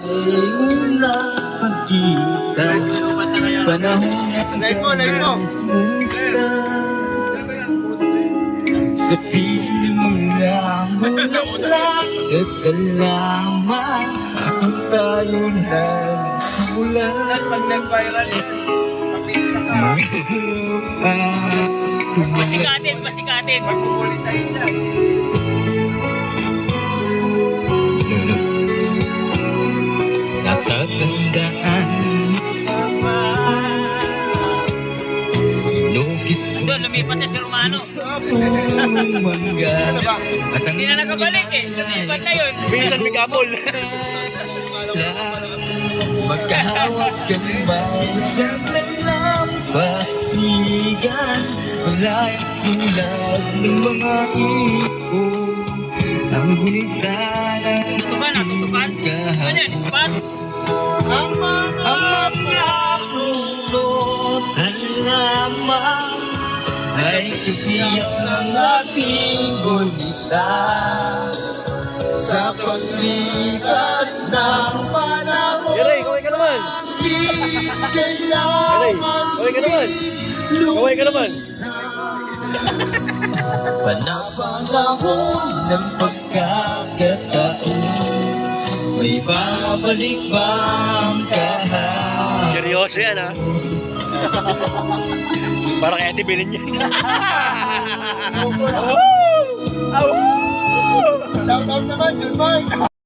mula magkita, panahon na sa piling mo nga mula Nagkalaman kung tayo nagsimula. Saan pag nag-viral eh? Mapinsa ka. Pasikatin, pasikatin. Mag-monetize siya. Natatandaan inukit Doon, lumipat na si Romano. sa pumangga at ang Hindi na nakabalik eh. Lumipat na yun. Bisan Bigabol. magkahawak kang bawasang nalampasigan. Malayang tulad ng mga ipon ang gunita ng Tutukan, natutukan. Ano yan, ispat? ang mga puno ng lamang ay kabiyak ng ating gunita sa paglipas ng panahon. Yeray, kaway ka naman. Yeray, kaway ka naman. Kaway ka naman. Panahon ng pagkakataon, may babalik ba ang kahapon? Seryoso yan ha. Parang kaya tibilin niya. Shout out naman, good morning.